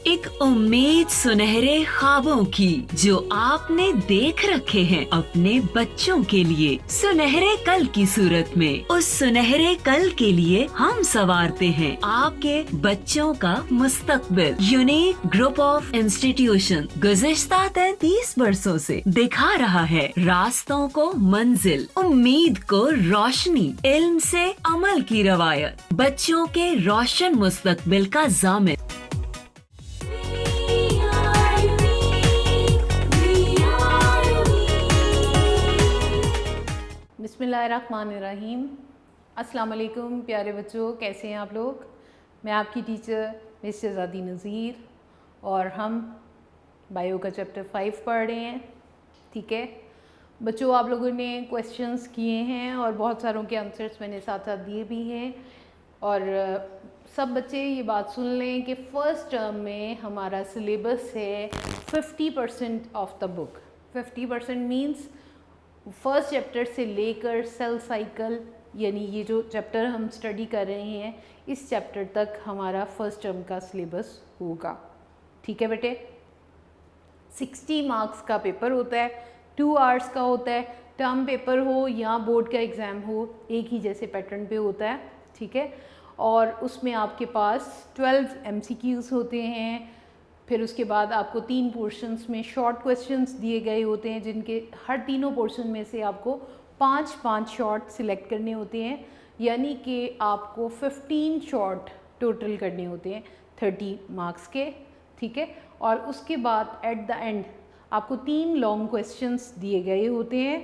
एक उम्मीद सुनहरे ख्वाबों की जो आपने देख रखे हैं अपने बच्चों के लिए, सुनहरे कल की सूरत में। उस सुनहरे कल के लिए हम संवारते हैं आपके बच्चों का मुस्तकबिल। यूनिक ग्रुप ऑफ इंस्टीट्यूशन गुज़िश्ता 33 वर्षों से दिखा रहा है रास्तों को मंजिल, उम्मीद को रोशनी, इल्म से अमल की रवायत, बच्चों के रोशन मुस्तकबिल का जामिन। बिस्मिल्लाहिर्रहमानिर्रहीम। अस्सलाम वालेकुम प्यारे बच्चों, कैसे हैं आप लोग। मैं आपकी टीचर मिस शहज़ादी नज़ीर और हम बायो का चैप्टर 5 पढ़ रहे हैं। ठीक है बच्चों, आप लोगों ने क्वेश्चंस किए हैं और बहुत सारों के आंसर्स मैंने साथ साथ दिए भी हैं। और सब बच्चे ये बात सुन लें कि फ़र्स्ट टर्म में हमारा सिलेबस है 50% of the book. 50% means first chapter से लेकर सेल साइकिल, यानी ये जो चैप्टर हम स्टडी कर रहे हैं इस चैप्टर तक हमारा फर्स्ट टर्म का सिलेबस होगा। ठीक है बेटे, 60 मार्क्स का पेपर होता है, 2 आवर्स का होता है। टर्म पेपर हो या बोर्ड का एग्ज़ाम हो, एक ही जैसे पैटर्न पे होता है। ठीक है, और उसमें आपके पास 12 MCQs होते हैं। फिर उसके बाद आपको 3 पोर्शंस में शॉर्ट क्वेश्चंस दिए गए होते हैं, जिनके हर तीनों पोर्शन में से आपको 5-5 शॉर्ट सिलेक्ट करने होते हैं, यानी कि आपको 15 शॉर्ट टोटल करने होते हैं 30 मार्क्स के। ठीक है, और उसके बाद एट द एंड आपको 3 लॉन्ग क्वेश्चंस दिए गए होते हैं।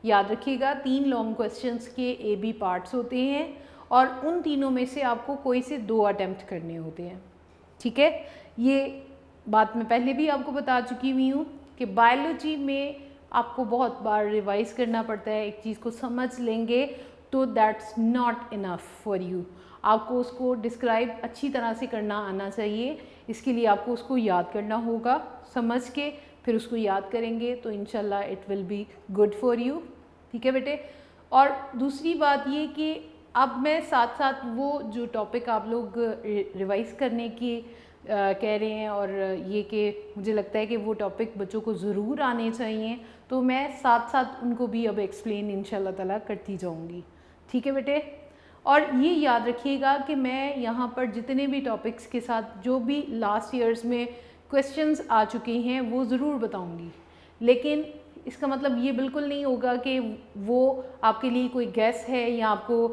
याद रखिएगा, 3 लॉन्ग क्वेश्चंस के AB पार्ट्स होते हैं और उन तीनों में से आपको कोई से 2 अटैम्प्ट करने होते हैं। ठीक है, ये बात मैं पहले भी आपको बता चुकी हुई हूँ कि बायोलॉजी में आपको बहुत बार रिवाइज करना पड़ता है। एक चीज़ को समझ लेंगे तो that's not enough for you. आपको उसको डिस्क्राइब अच्छी तरह से करना आना चाहिए। इसके लिए आपको उसको याद करना होगा, समझ के फिर उसको याद करेंगे तो इंशाल्लाह it will be good for you. ठीक है बेटे, और दूसरी बात ये कि अब मैं साथ साथ वो जो टॉपिक आप लोग रिवाइज करने की कह रहे हैं और ये कि मुझे लगता है कि वो टॉपिक बच्चों को ज़रूर आने चाहिए, तो मैं साथ साथ उनको भी अब एक्सप्लेन इंशाल्लाह ताला करती जाऊंगी। ठीक है बेटे, और ये याद रखिएगा कि मैं यहाँ पर जितने भी टॉपिक्स के साथ जो भी लास्ट ईयर्स में क्वेश्चंस आ चुके हैं वो ज़रूर बताऊँगी, लेकिन इसका मतलब ये बिल्कुल नहीं होगा कि वो आपके लिए कोई गैस है या आपको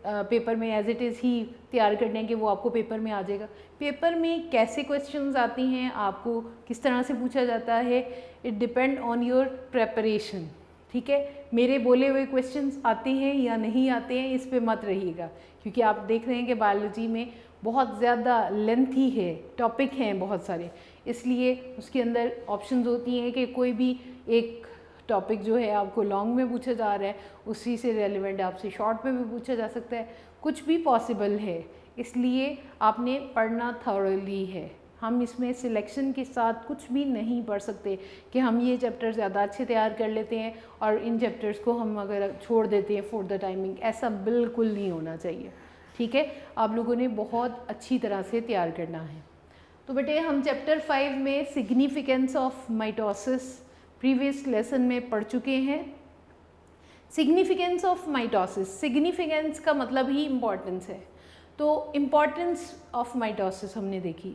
पेपर में एज इट इज़ ही तैयार करने के वो आपको पेपर में आ जाएगा। पेपर में कैसे क्वेश्चंस आती हैं, आपको किस तरह से पूछा जाता है, it depend on your preparation. ठीक है, मेरे बोले हुए क्वेश्चंस आते हैं या नहीं आते हैं इस पे मत रहिएगा, क्योंकि आप देख रहे हैं कि बायोलॉजी में बहुत ज़्यादा लेंथी है, टॉपिक हैं बहुत सारे, इसलिए उसके अंदर ऑप्शंस होती हैं कि कोई भी एक टॉपिक जो है आपको लॉन्ग में पूछा जा रहा है, उसी से रेलिवेंट आपसे शॉर्ट में भी पूछा जा सकता है, कुछ भी पॉसिबल है। इसलिए आपने पढ़ना थॉरली है। हम इसमें सिलेक्शन के साथ कुछ भी नहीं पढ़ सकते कि हम ये चैप्टर ज़्यादा अच्छे तैयार कर लेते हैं और इन चैप्टर्स को हम अगर छोड़ देते हैं फॉर द टाइमिंग, ऐसा बिल्कुल नहीं होना चाहिए। ठीक है, आप लोगों ने बहुत अच्छी तरह से तैयार करना है। तो बेटे, हम चैप्टर 5 में significance of mitosis previous lesson में पढ़ चुके हैं। सिग्निफिकेंस ऑफ माइटोसिस, सिग्निफिकेंस का मतलब ही इम्पॉर्टेंस है। तो इम्पॉर्टेंस ऑफ माइटोसिस हमने देखी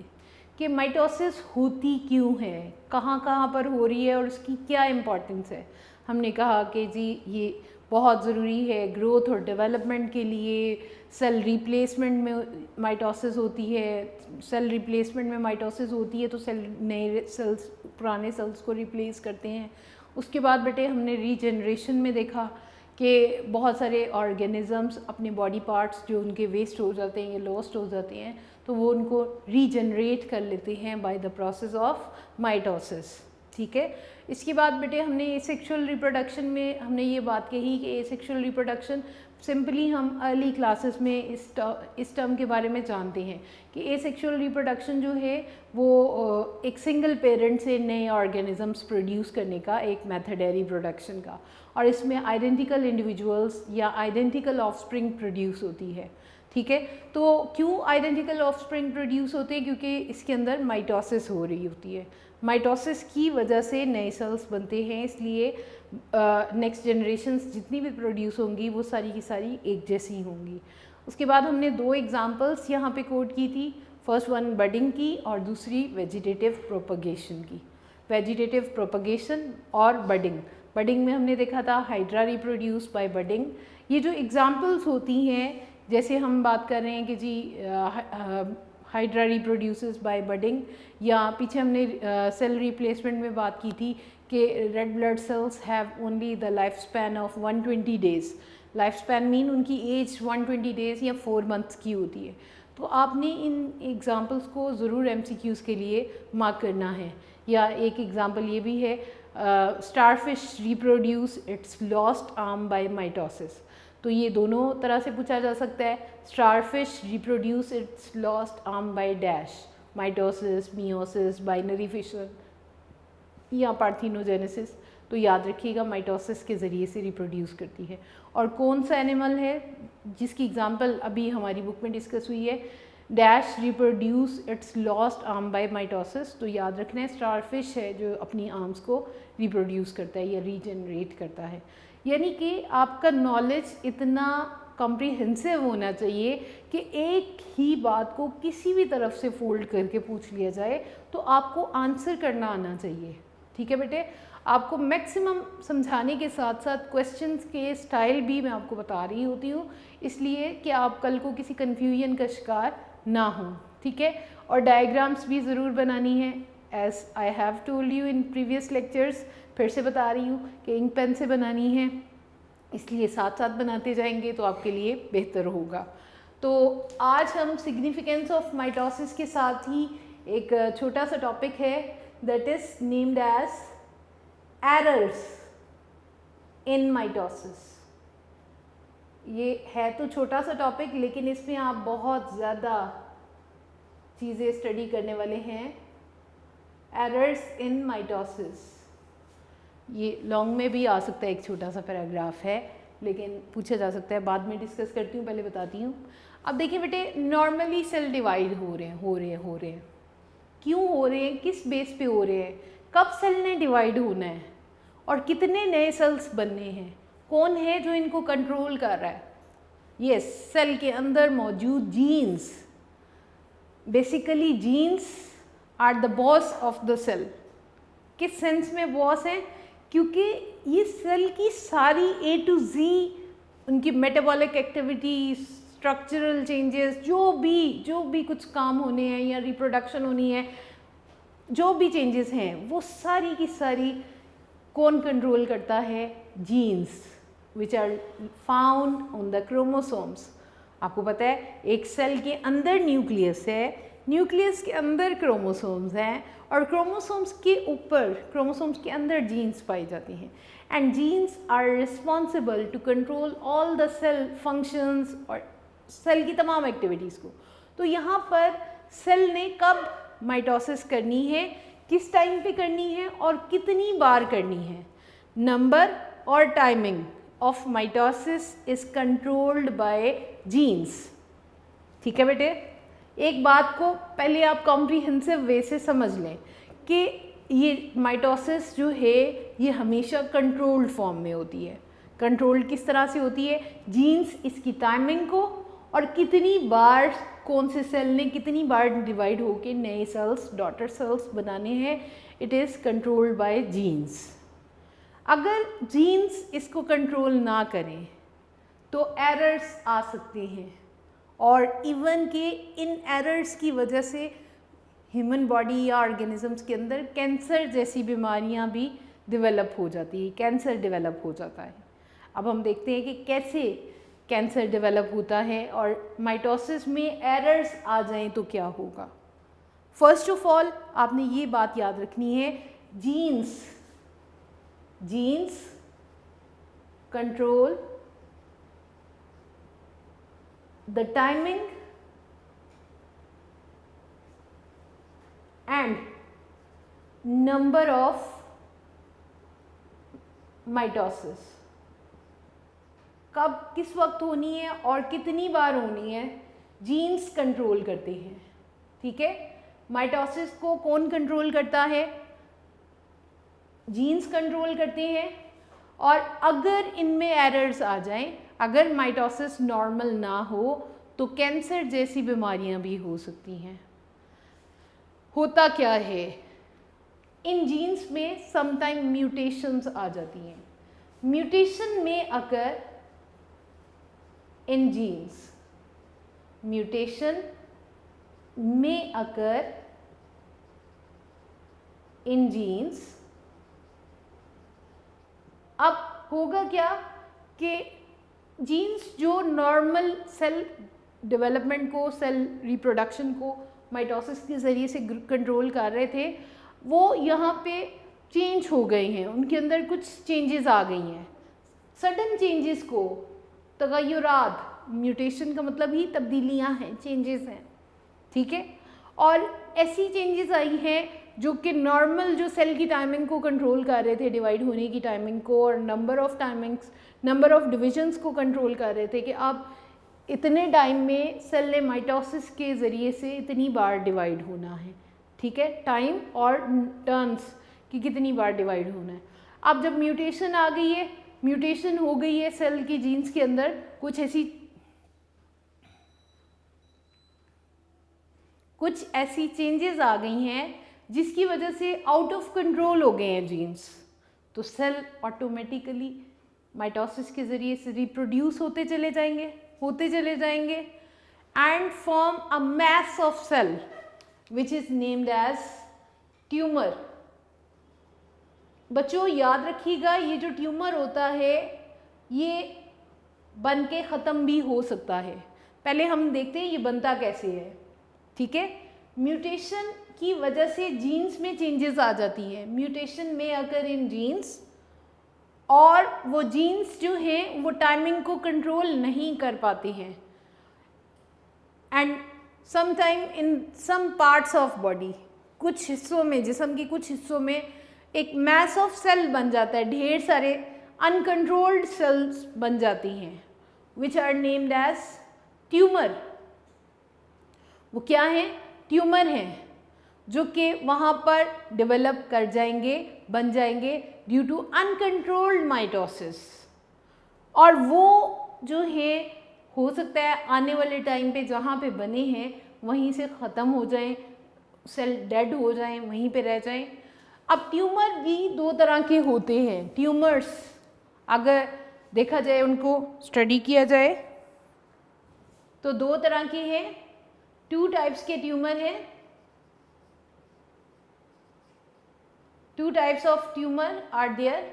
कि माइटोसिस होती क्यों है, कहाँ कहाँ पर हो रही है और उसकी क्या इम्पॉर्टेंस है। हमने कहा कि जी ये बहुत ज़रूरी है ग्रोथ और डेवलपमेंट के लिए। सेल रिप्लेसमेंट में माइटोसिस होती है, सेल रिप्लेसमेंट में माइटोसिस होती है तो सेल नए सेल्स पुराने सेल्स को रिप्लेस करते हैं। उसके बाद बेटे हमने रीजनरेशन में देखा कि बहुत सारे ऑर्गेनिजम्स अपने बॉडी पार्ट्स जो उनके वेस्ट हो जाते हैं या लॉस्ट हो जाते हैं तो वो उनको रीजनरेट कर लेते हैं by the process of mitosis. ठीक है, इसके बाद बेटे हमने एसेक्सुअल रिप्रोडक्शन में हमने ये बात कही कि एसेक्सुअल रिप्रोडक्शन सिंपली हम अर्ली क्लासेस में इस टर्म के बारे में जानते हैं कि एसेक्सुअल रिप्रोडक्शन जो है वो एक सिंगल पेरेंट से नए ऑर्गेनिजम्स प्रोड्यूस करने का एक मेथड है रिप्रोडक्शन का, और इसमें आइडेंटिकल इंडिविजुअल्स या आइडेंटिकल ऑफस्प्रिंग प्रोड्यूस होती है। ठीक है। तो क्यों आइडेंटिकल ऑफस्प्रिंग प्रोड्यूस होते हैं? क्योंकि इसके अंदर माइटोसिस हो रही होती है। माइटोसिस की वजह से नए सेल्स बनते हैं, इसलिए नेक्स्ट जनरेशन्स जितनी भी प्रोड्यूस होंगी वो सारी की सारी एक जैसी होंगी। उसके बाद हमने दो एग्जांपल्स यहाँ पे कोट की थी, फर्स्ट वन बडिंग की और दूसरी वेजिटेटिव प्रोपगेशन की। वेजिटेटिव प्रोपगेशन और बडिंग में हमने देखा था हाइड्रा रिप्रोड्यूस बाय बडिंग। ये जो एग्जांपल्स होती हैं, जैसे हम बात कर रहे हैं कि जी हाइड्रा रिप्रोड्यूसेस बाय बडिंग, या पीछे हमने सेल रिप्लेसमेंट में बात की थी कि red blood cells have only the life span of 120 days. Life span mean उनकी एज 120 डेज़ या 4 मंथ्स की होती है। तो आपने इन एग्जांपल्स को ज़रूर MCQs के लिए मार्क करना है। या एक एग्जांपल ये भी है, starfish reproduce it's lost arm by mitosis. तो ये दोनों तरह से पूछा जा सकता है। Starfish reproduce it's lost arm by dash, mitosis, meiosis, binary fission या पार्थिनोजेनेसिस। तो याद रखिएगा माइटोसिस के ज़रिए से रिप्रोड्यूस करती है। और कौन सा एनिमल है जिसकी एग्जांपल अभी हमारी बुक में डिस्कस हुई है, dash reproduce it's lost arm by mitosis. तो याद रखना है स्टारफिश है जो अपनी आर्म्स को रिप्रोड्यूस करता है या रीजनरेट करता है। यानी कि आपका नॉलेज इतना कॉम्प्रिहेंसिव होना चाहिए कि एक ही बात को किसी भी तरफ से फोल्ड करके पूछ लिया जाए तो आपको आंसर करना आना चाहिए। ठीक है बेटे, आपको मैक्सिमम समझाने के साथ साथ क्वेश्चंस के स्टाइल भी मैं आपको बता रही होती हूँ, इसलिए कि आप कल को किसी कन्फ्यूजन का शिकार ना हो। ठीक है, और डायग्राम्स भी ज़रूर बनानी है, as I have told you in previous lectures. फिर से बता रही हूँ कि इंक पेन से बनानी है, इसलिए साथ साथ बनाते जाएंगे तो आपके लिए बेहतर होगा। तो आज हम सिग्निफिकेंस ऑफ माइटोसिस के साथ ही एक छोटा सा टॉपिक है that is named as errors in mitosis. ये है तो छोटा सा टॉपिक, लेकिन इसमें आप बहुत ज़्यादा चीज़ें स्टडी करने वाले हैं। एरर्स इन माइटोसिस, ये लॉन्ग में भी आ सकता है, एक छोटा सा पैराग्राफ है, लेकिन पूछा जा सकता है, बाद में डिस्कस करती हूँ, पहले बताती हूँ। अब देखिए बेटे, नॉर्मली सेल डिवाइड हो रहे हैं। क्यों हो रहे हैं, किस बेस पे हो रहे हैं, कब सेल ने डिवाइड होना है और कितने नए सेल्स बनने हैं, कौन है जो इनको कंट्रोल कर रहा है? यस, सेल के अंदर मौजूद genes. Basically genes are the boss of the cell. किस सेंस में बॉस हैं? क्योंकि ये सेल की सारी A to Z, उनकी मेटाबॉलिक एक्टिविटी, स्ट्रक्चरल चेंजेस, जो भी कुछ काम होने हैं या रिप्रोडक्शन होनी है, जो भी चेंजेस हैं वो सारी की सारी कौन कंट्रोल करता है? Genes, which are found on the chromosomes. आपको पता है एक सेल के अंदर न्यूक्लियस है, न्यूक्लियस के अंदर क्रोमोसोम्स हैं, और क्रोमोसोम्स के ऊपर, क्रोमोसोम्स के अंदर जीन्स पाई जाती हैं। And genes are responsible to control all the cell functions और सेल की तमाम एक्टिविटीज़ को। तो यहाँ पर सेल ने कब माइटोसिस करनी है, किस टाइम पे करनी है और कितनी बार करनी है, नंबर और timing of mitosis is controlled by genes. ठीक है बेटे, एक बात को पहले आप कॉम्प्रिहेंसिव वे से समझ लें कि ये माइटोसिस जो है ये हमेशा कंट्रोल्ड फॉर्म में होती है। कंट्रोल्ड किस तरह से होती है? जीन्स इसकी टाइमिंग को और कितनी बार कौन से सेल ने कितनी बार डिवाइड होके नए सेल्स, डॉटर सेल्स बनाने हैं, it is controlled by genes. अगर जीन्स इसको कंट्रोल ना करें तो एरर्स आ सकते हैं, और इवन के इन एरर्स की वजह से ह्यूमन बॉडी या ऑर्गेनिजम्स के अंदर कैंसर जैसी बीमारियां भी डेवलप हो जाती है, कैंसर डेवलप हो जाता है। अब हम देखते हैं कि कैसे कैंसर डेवलप होता है और माइटोसिस में एरर्स आ जाएं तो क्या होगा। फर्स्ट ऑफ ऑल आपने ये बात याद रखनी है, jeans control the timing and number of mitosis. कब किस वक्त होनी है और कितनी बार होनी है, जीन्स कंट्रोल करते हैं। ठीक है, माइटोसिस को कौन कंट्रोल करता है, जीन्स कंट्रोल करते हैं। और अगर इनमें एरर्स आ जाएं, अगर माइटोसिस नॉर्मल ना हो तो कैंसर जैसी बीमारियां भी हो सकती हैं। होता क्या है, इन जीन्स में समटाइम म्यूटेशंस आ जाती हैं। म्यूटेशन में अगर इन जीन्स, म्यूटेशन में अगर इन जीन्स, अब होगा क्या कि जीन्स जो नॉर्मल सेल डेवलपमेंट को, सेल रिप्रोडक्शन को माइटोसिस के ज़रिए से कंट्रोल कर रहे थे, वो यहाँ पे चेंज हो गए हैं, उनके अंदर कुछ चेंजेस आ गई हैं। सडन चेंजेस को तगय्युरात, म्यूटेशन का मतलब ही तब्दीलियाँ हैं, चेंजेस हैं। ठीक है, और ऐसी चेंजेस आई हैं जो कि नॉर्मल जो सेल की टाइमिंग को कंट्रोल कर रहे थे, डिवाइड होने की टाइमिंग को, और number off timings, number of divisions को कंट्रोल कर रहे थे कि अब इतने टाइम में सेल ने माइटोसिस के ज़रिए से इतनी बार डिवाइड होना है। ठीक है, टाइम और टर्न्स कि कितनी बार डिवाइड होना है। अब जब म्यूटेशन आ गई है, म्यूटेशन हो गई है सेल की जीन्स के अंदर, कुछ ऐसी चेंजेस आ गई हैं जिसकी वजह से आउट ऑफ कंट्रोल हो गए हैं जीन्स, तो सेल ऑटोमेटिकली माइटोसिस के ज़रिए से रिप्रोड्यूस होते चले जाएंगे and form a mass of cell which is named as tumour. बच्चों याद रखिएगा, ये जो ट्यूमर होता है ये बन के ख़त्म भी हो सकता है। पहले हम देखते हैं ये बनता कैसे है। ठीक है, म्यूटेशन की वजह से जीन्स में चेंजेस आ जाती हैं। म्यूटेशन में अगर इन जीन्स, और वो जीन्स जो हैं वो टाइमिंग को कंट्रोल नहीं कर पाते हैं, and sometime in some parts of body, कुछ हिस्सों में, जिस्म के कुछ हिस्सों में एक मैस ऑफ सेल बन जाता है, ढेर सारे अनकंट्रोल्ड सेल्स बन जाती हैं, which are named as tumour. वो क्या हैं, ट्यूमर हैं, जो कि वहाँ पर डेवलप कर जाएंगे, बन जाएंगे ड्यू टू अनकंट्रोल्ड माइटोसिस। और वो जो है हो सकता है आने वाले टाइम पे जहाँ पे बने हैं वहीं से ख़त्म हो जाएं, सेल डेड हो जाएं, वहीं पे रह जाएं। अब ट्यूमर भी दो तरह के होते हैं। ट्यूमर्स अगर देखा जाए, उनको स्टडी किया जाए तो दो तरह के हैं, 2 टाइप्स के ट्यूमर हैं। 2 types of tumor are there.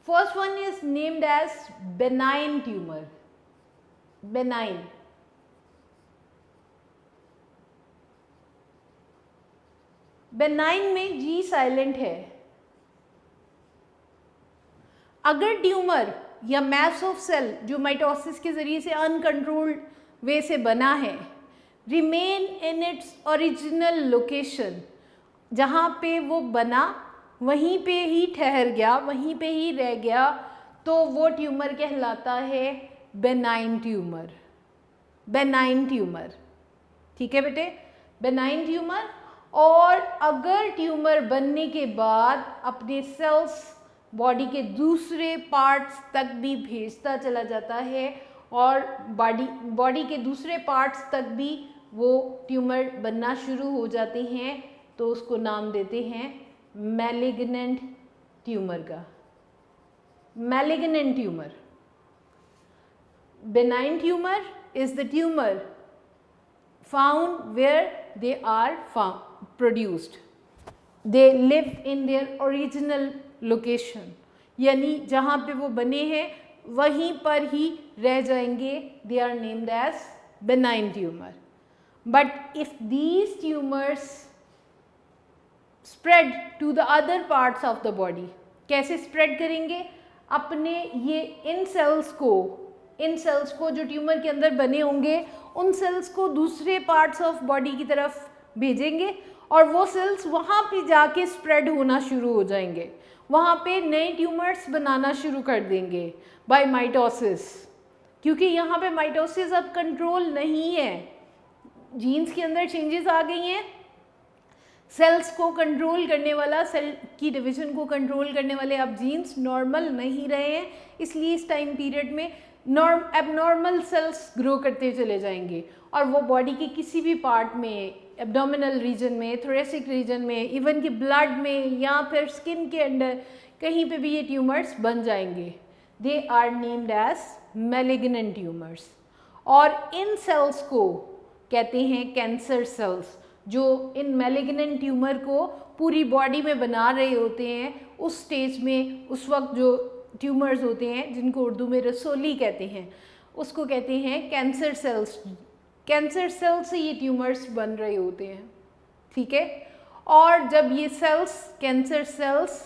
First one is named as benign tumor. Benign. Benign में G साइलेंट है। अगर ट्यूमर या मैस ऑफ सेल जो माइटोसिस के ज़रिए से अनकंट्रोल्ड वे से बना है, remain in its original location, जहाँ पे वो बना वहीं पे ही ठहर गया, वहीं पे ही रह गया, तो वो ट्यूमर कहलाता है बेनाइन ट्यूमर। बेनाइन ट्यूमर, ठीक है बेटे, बेनाइन ट्यूमर। और अगर ट्यूमर बनने के बाद अपने सेल्स बॉडी के दूसरे पार्ट्स तक भी भेजता चला जाता है और बॉडी के दूसरे पार्ट्स तक भी वो ट्यूमर बनना शुरू हो जाते हैं, तो उसको नाम देते हैं मैलिग्नेंट ट्यूमर का। Malignant tumour. Benign tumour is the tumor found where they are produced. They live in their original location, यानी जहाँ पे वो बने हैं वहीं पर ही रह जाएंगे। They are named as benign tumor. But if these tumors spread to the other parts of the body, कैसे spread करेंगे? अपने ये इन सेल्स को जो ट्यूमर के अंदर बने होंगे, उन सेल्स को दूसरे पार्ट्स ऑफ बॉडी की तरफ भेजेंगे और वो सेल्स वहाँ पे जाके स्प्रेड होना शुरू हो जाएंगे, वहाँ पे नए ट्यूमर्स बनाना शुरू कर देंगे बाय माइटोसिस। क्योंकि यहाँ पे माइटोसिस अब कंट्रोल नहीं है, जीन्स के अंदर चेंजेस आ गई हैं, सेल्स को कंट्रोल करने वाला, सेल की डिवीजन को कंट्रोल करने वाले अब जीन्स नॉर्मल नहीं रहे हैं, इसलिए इस टाइम पीरियड में एबनॉर्मल सेल्स ग्रो करते चले जाएंगे और वो बॉडी के किसी भी पार्ट में, एब्डोमिनल रीजन में, थोरेसिक रीजन में, इवन कि ब्लड में या फिर स्किन के अंदर कहीं पे भी ये ट्यूमर्स बन जाएंगे। They are named as malignant tumours. और इन सेल्स को कहते हैं कैंसर सेल्स, जो इन मैलिग्नेंट ट्यूमर को पूरी बॉडी में बना रहे होते हैं। उस स्टेज में उस वक्त जो ट्यूमर्स होते हैं, जिनको उर्दू में रसोली कहते हैं, उसको कहते हैं कैंसर सेल्स। कैंसर सेल्स से ये ट्यूमर्स बन रहे होते हैं, ठीक है। और जब ये सेल्स, कैंसर सेल्स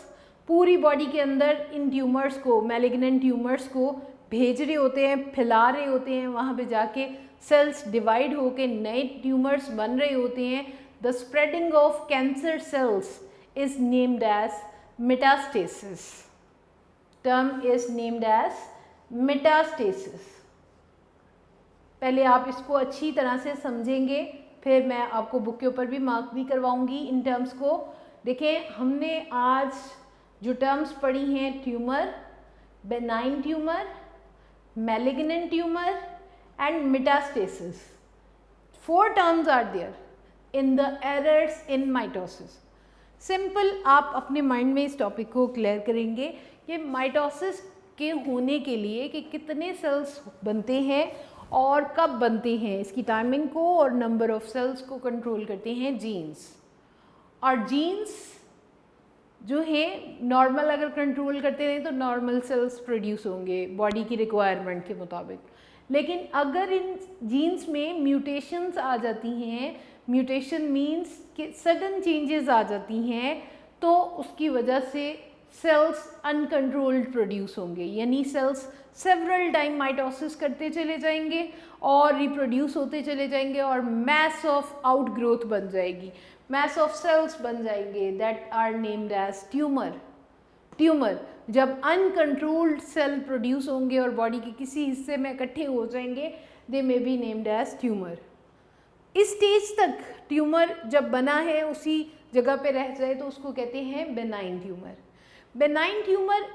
पूरी बॉडी के अंदर इन ट्यूमर्स को, मैलिग्नेंट ट्यूमर्स को भेज रहे होते हैं, फैला रहे होते हैं, वहाँ पे जाके सेल्स डिवाइड होके नए ट्यूमर्स बन रहे होते हैं। The spreading of cancer cells is named as metastasis. Term is named as metastasis. पहले आप इसको अच्छी तरह से समझेंगे, फिर मैं आपको बुक के ऊपर भी मार्क भी करवाऊंगी इन टर्म्स को। देखें, हमने आज जो टर्म्स पढ़ी हैं, tumour, benign tumour, malignant tumour and metastasis. 4 terms are there in the errors in mitosis. Simple आप अपने माइंड में इस टॉपिक को क्लियर करेंगे कि माइटोसिस के होने के लिए कि कितने सेल्स बनते हैं और कब बनते हैं, इसकी टाइमिंग को और नंबर ऑफ सेल्स को कंट्रोल करते हैं जीन्स। और जीन्स जो है नॉर्मल अगर कंट्रोल करते रहे तो नॉर्मल सेल्स प्रोड्यूस होंगे बॉडी की रिक्वायरमेंट के मुताबिक। लेकिन अगर इन जीन्स में म्यूटेशंस आ जाती हैं, म्यूटेशन मीन्स कि सडन चेंजेस आ जाती हैं, तो उसकी वजह से सेल्स अनकंट्रोल्ड प्रोड्यूस होंगे, यानी सेल्स सेवरल टाइम माइटोसिस करते चले जाएंगे और रिप्रोड्यूस होते चले जाएंगे और मैस ऑफ आउटग्रोथ बन जाएगी, मैस ऑफ सेल्स बन जाएंगे, that are named as tumour. Tumour जब अनकंट्रोल्ड सेल प्रोड्यूस होंगे और बॉडी के किसी हिस्से में इकट्ठे हो जाएंगे, they may be named as tumour. इस स्टेज तक ट्यूमर जब बना है उसी जगह पे रह जाए तो उसको कहते हैं benign tumour. Benign tumour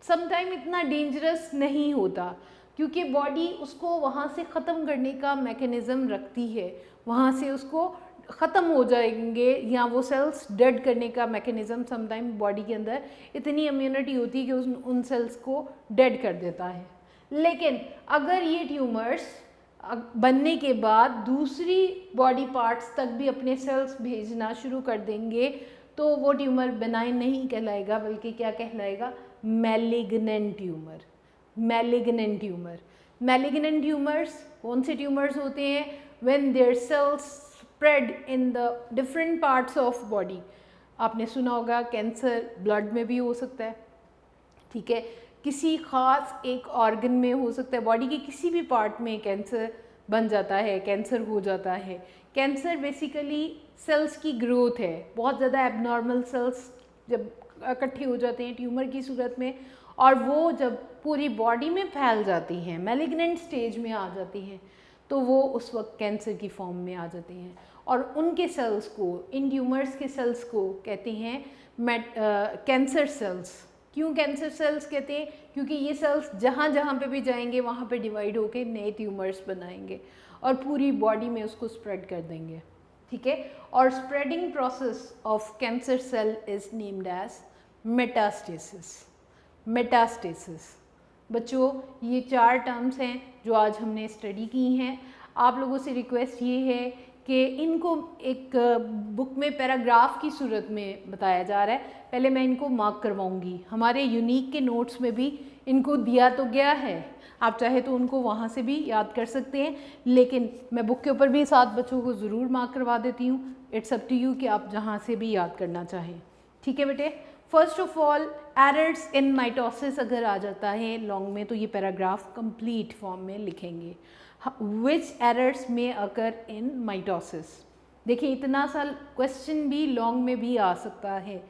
sometime इतना डेंजरस नहीं होता क्योंकि बॉडी उसको वहाँ से ख़त्म करने का मैकेनिज़्म रखती है, वहाँ से उसको ख़त्म हो जाएंगे या वो सेल्स डेड करने का मैकेनिज़्म समटाइम बॉडी के अंदर इतनी इम्यूनिटी होती है कि उन सेल्स को डेड कर देता है। लेकिन अगर ये ट्यूमर्स बनने के बाद दूसरी बॉडी पार्ट्स तक भी अपने सेल्स भेजना शुरू कर देंगे तो वो ट्यूमर बेनाइन नहीं कहलाएगा, बल्कि क्या कहलाएगा, malignant tumour. Malignant tumour, malignant tumours कौन से ट्यूमर्स होते हैं? When their cells spread in the different parts of body. आपने सुना होगा कैंसर ब्लड में भी हो सकता है, ठीक है, किसी ख़ास एक ऑर्गन में हो सकता है, बॉडी के किसी भी पार्ट में कैंसर बन जाता है, कैंसर हो जाता है। कैंसर बेसिकली सेल्स की ग्रोथ है, बहुत ज़्यादा एबनॉर्मल सेल्स जब इकट्ठे हो जाते हैं ट्यूमर की सूरत में और वो जब पूरी बॉडी में फैल जाती हैं, मैलिग्नेंट स्टेज में आ जाती हैं, तो वो उस वक्त कैंसर की फॉर्म में आ जाते हैं और उनके सेल्स को, इन ट्यूमर्स के सेल्स को कहते हैं कैंसर सेल्स। क्यों कैंसर सेल्स कहते हैं? क्योंकि ये सेल्स जहाँ जहाँ पे भी जाएंगे वहाँ पे डिवाइड होके नए ट्यूमर्स बनाएंगे और पूरी बॉडी में उसको स्प्रेड कर देंगे, ठीक है। और spreading process of cancer cell is named as metastasis. Metastasis बच्चों, ये 4 टर्म्स हैं जो आज हमने स्टडी की हैं। आप लोगों से रिक्वेस्ट ये है कि इनको एक बुक में पैराग्राफ की सूरत में बताया जा रहा है, पहले मैं इनको मार्क करवाऊंगी। हमारे यूनिक के नोट्स में भी इनको दिया तो गया है, आप चाहे तो उनको वहाँ से भी याद कर सकते हैं, लेकिन मैं बुक के ऊपर भी 7 बच्चों को ज़रूर मार्क करवा देती हूँ। इट्स अप टू यू कि आप जहाँ से भी याद करना चाहें, ठीक है बेटे। First of all, errors in mitosis अगर आ जाता है लॉन्ग में तो ये पैराग्राफ कंप्लीट फॉर्म में लिखेंगे। विच एरर्स में अकर इन माइटोसिस? देखिए इतना सा क्वेश्चन भी लॉन्ग में भी आ सकता है,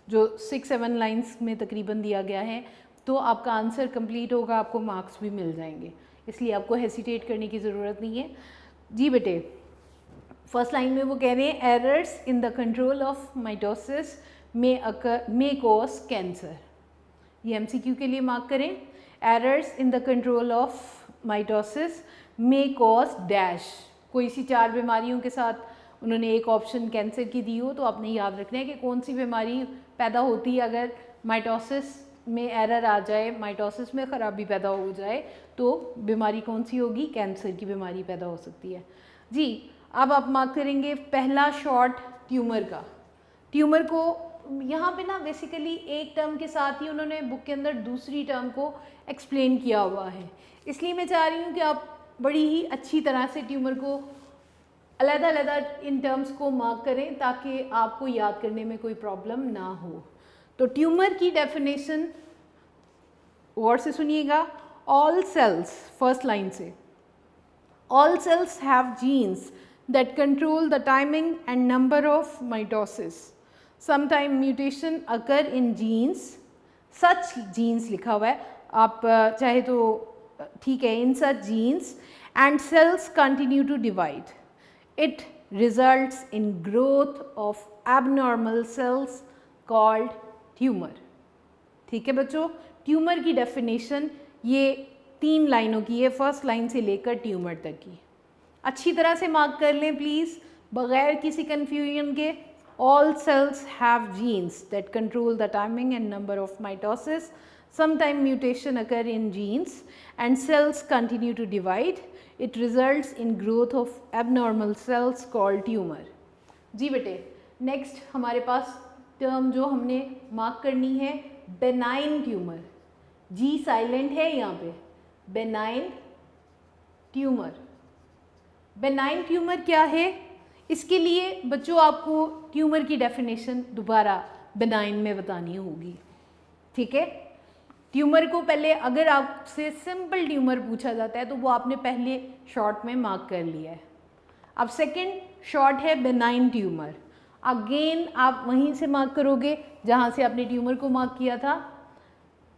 जो 6-7 लाइंस में तकरीबन दिया गया है, तो आपका आंसर कंप्लीट होगा, आपको मार्क्स भी मिल जाएंगे, इसलिए आपको हेसिटेट करने की ज़रूरत नहीं है। जी बेटे, फर्स्ट लाइन में वो कह रहे हैं errors in the control of mitosis may cause cancer. ये MCQ के लिए मार्क करें, errors in the control of mitosis may cause dash, कोई सी 4 बीमारियों के साथ उन्होंने एक ऑप्शन कैंसर की दी हो, तो आपने याद रखना है कि कौन सी बीमारी पैदा होती है अगर माइटोसिस में एरर आ जाए, माइटोसिस में ख़राबी पैदा हो जाए, तो बीमारी कौन सी होगी, कैंसर की बीमारी पैदा हो सकती है। जी अब आप मार्क करेंगे पहला शॉर्ट ट्यूमर का। ट्यूमर को यहाँ पे ना बेसिकली एक टर्म के साथ ही उन्होंने बुक के अंदर दूसरी टर्म को एक्सप्लेन किया हुआ है, इसलिए मैं चाह रही हूँ कि आप बड़ी ही अच्छी तरह से ट्यूमर को अलग-अलग इन टर्म्स को मार्क करें ताकि आपको याद करने में कोई प्रॉब्लम ना हो। तो ट्यूमर की डेफिनेशन और से सुनिएगा, ऑल सेल्स, फर्स्ट लाइन से, all cells have genes that control the timing and number of mitosis, sometime mutation occur in genes, such genes लिखा हुआ है, आप चाहे तो ठीक है, in such genes and cells continue to divide, it results in growth of abnormal cells called tumor। ठीक है बच्चों, ट्यूमर की डेफिनेशन ये 3 लाइनों की है, फर्स्ट लाइन से लेकर ट्यूमर तक की, अच्छी तरह से मार्क कर लें प्लीज़ बगैर किसी कन्फ्यूजन के। All cells have genes that control the timing and number of mitosis, sometime mutation occur in genes and cells continue to divide, it results in growth of abnormal cells called tumor। जी बेटे, next हमारे पास term जो हमने mark करनी है benign tumour, जी silent है यहाँ पे, benign tumour. Benign tumour क्या है, इसके लिए बच्चों आपको ट्यूमर की डेफिनेशन दोबारा बेनाइन में बतानी होगी, ठीक है। ट्यूमर को पहले अगर आपसे सिंपल ट्यूमर पूछा जाता है तो वो आपने पहले शॉर्ट में मार्क कर लिया है। अब सेकंड शॉर्ट है बेनाइन ट्यूमर, अगेन आप वहीं से मार्क करोगे जहाँ से आपने ट्यूमर को मार्क किया था।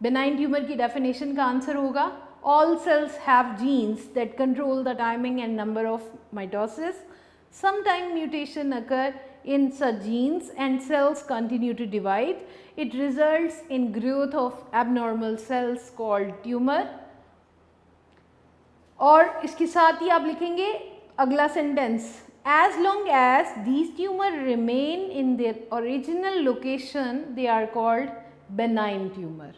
बेनाइन ट्यूमर की डेफिनेशन का आंसर होगा all cells have genes that control the timing and number of mitosis, sometime mutation occur in such genes and cells continue to divide, it results in growth of abnormal cells called tumor। और इसके साथ ही आप लिखेंगे अगला sentence, as long as these tumor remain in their original location they are called benign tumor।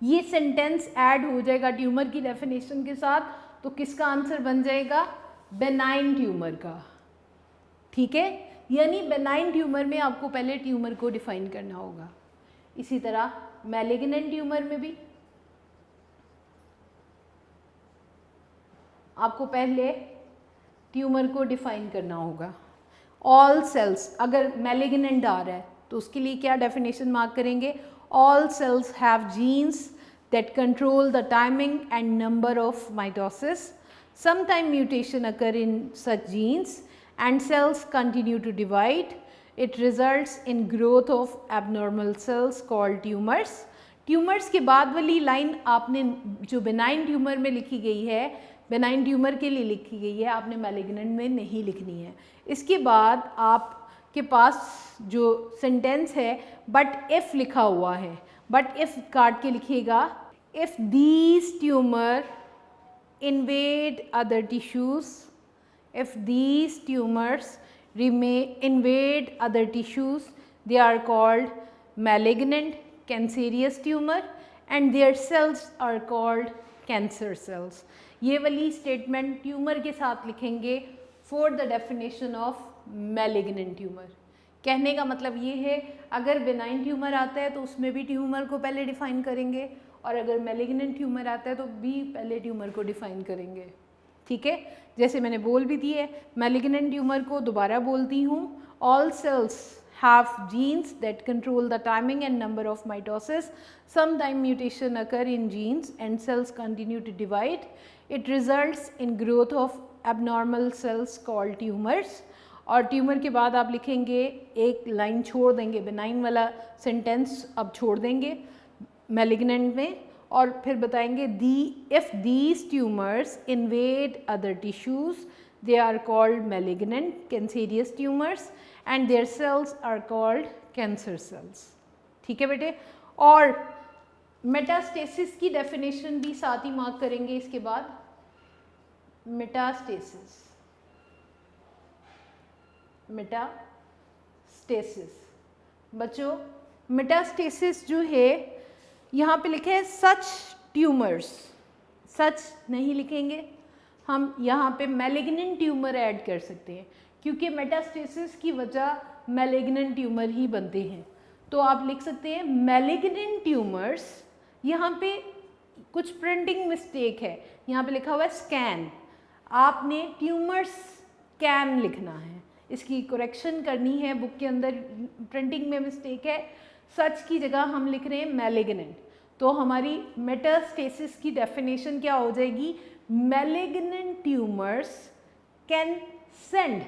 ये sentence add हो जाएगा tumour की डेफिनेशन के साथ, तो किसका आंसर बन जाएगा, बेनाइन ट्यूमर का, ठीक है। यानी बेनाइन ट्यूमर में आपको पहले ट्यूमर को डिफाइन करना होगा। इसी तरह मैलिग्नेंट ट्यूमर में भी आपको पहले ट्यूमर को डिफाइन करना होगा। ऑल सेल्स, अगर मैलिग्नेंट आ रहा है तो उसके लिए क्या डेफिनेशन मार्क करेंगे, all cells have genes that control the timing and number of mitosis, sometime mutation occur in such genes and cells continue to divide, it results in growth of abnormal cells called tumors। Tumours के बाद वाली line आपने जो benign tumour में लिखी गई है, benign tumour के लिए लिखी गई है, आपने मैलिग्नेंट में नहीं लिखनी है। इसके बाद आपके पास जो सेंटेंस है बट इफ़ लिखा हुआ है, बट इफ़ काट के लिखिएगा, if these tumour invade other tissues, if these tumors invade other tissues they are called malignant cancerous tumor and their cells are called cancer cells। ये वाली स्टेटमेंट ट्यूमर के साथ लिखेंगे for the definition of malignant tumour. कहने का मतलब ये है अगर बेनाइन ट्यूमर आता है तो उसमें भी ट्यूमर को पहले डिफाइन करेंगे, और अगर मैलिग्नेंट ट्यूमर आता है तो भी पहले ट्यूमर को डिफाइन करेंगे, ठीक है। जैसे मैंने बोल भी दी है, मैलिग्नेंट ट्यूमर को दोबारा बोलती हूँ, all cells have genes that control the timing and number of mitosis, sometime mutation occur in genes and cells continue to divide, it results in growth of abnormal cells called tumours. और tumour के बाद आप लिखेंगे, एक line छोड़ देंगे, benign वाला sentence अब छोड़ देंगे मैलिग्नेंट में, और फिर बताएंगे if these tumours invade other tissues they are called malignant cancerous tumours and their cells are called cancer cells. ठीक है बेटे, और मेटास्टेसिस की डेफिनेशन भी साथ ही मार्क करेंगे इसके बाद। मेटास्टेसिस बच्चों, मेटास्टेसिस जो है यहाँ पे लिखे हैं सच ट्यूमर्स, सच नहीं लिखेंगे हम, यहाँ पे मैलिग्नेंट ट्यूमर ऐड कर सकते हैं क्योंकि मेटास्टेसिस की वजह मैलिग्नेंट ट्यूमर ही बनते हैं। तो आप लिख सकते हैं मैलिग्नेंट ट्यूमर्स। यहाँ पे कुछ प्रिंटिंग मिस्टेक है, यहाँ पे लिखा हुआ है स्कैन, आपने ट्यूमर्स कैन लिखना है, इसकी करेक्शन करनी है, बुक के अंदर प्रिंटिंग में मिस्टेक है, सच की जगह हम लिख रहे हैं मैलिग्नेंट। तो हमारी मेटास्टेसिस की डेफिनेशन क्या हो जाएगी, मैलिग्नेंट ट्यूमर्स कैन सेंड,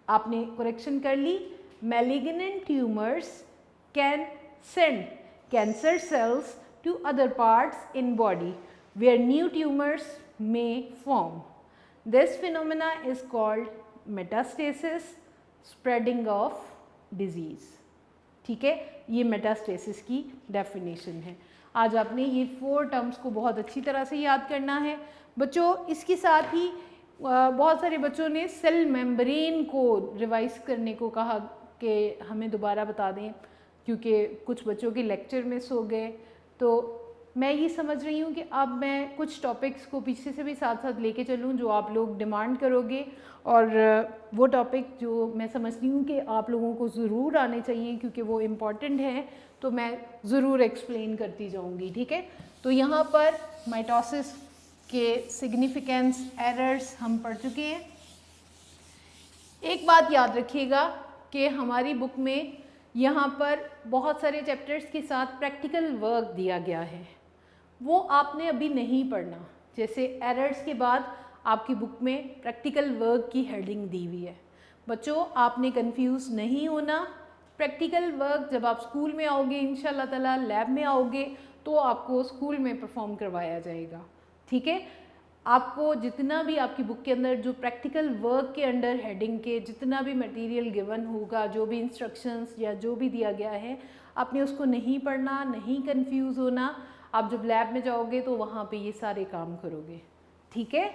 आपने करेक्शन कर ली, malignant tumours can send cancer cells to other parts in body where new tumors may form. This phenomena is called metastasis, spreading of disease. ठीक है, ये मेटास्टेसिस की डेफिनेशन है। आज आपने ये 4 टर्म्स को बहुत अच्छी तरह से याद करना है बच्चों। इसके साथ ही बहुत सारे बच्चों ने सेल मेम्ब्रेन को रिवाइज करने को कहा कि हमें दोबारा बता दें, क्योंकि कुछ बच्चों के लेक्चर मिस हो गए। तो मैं ये समझ रही हूँ कि अब मैं कुछ टॉपिक्स को पीछे से भी साथ साथ लेके चलूँ जो आप लोग डिमांड करोगे, और वो टॉपिक जो मैं समझती हूँ कि आप लोगों को ज़रूर आने चाहिए क्योंकि वो इम्पॉर्टेंट हैं, तो मैं ज़रूर एक्सप्लेन करती जाऊँगी। ठीक है, तो यहाँ पर माइटोसिस के सिग्निफिकेंस, एरर्स हम पढ़ चुके हैं। एक बात याद रखिएगा कि हमारी बुक में यहाँ पर बहुत सारे चैप्टर्स के साथ प्रैक्टिकल वर्क दिया गया है, वो आपने अभी नहीं पढ़ना। जैसे एरर्स के बाद आपकी बुक में प्रैक्टिकल वर्क की हेडिंग दी हुई है। बच्चों, आपने कंफ्यूज नहीं होना। प्रैक्टिकल वर्क जब आप स्कूल में आओगे, इंशाल्लाह ताला लैब में आओगे, तो आपको स्कूल में परफॉर्म करवाया जाएगा। ठीक है, आपको जितना भी आपकी बुक के अंदर जो प्रैक्टिकल वर्क के अंडर हेडिंग के जितना भी मटेरियल गिवन होगा, जो भी इंस्ट्रक्शंस या जो भी दिया गया है, आपने उसको नहीं पढ़ना, नहीं कंफ्यूज होना। आप जब लैब में जाओगे तो वहाँ पे ये सारे काम करोगे। ठीक है।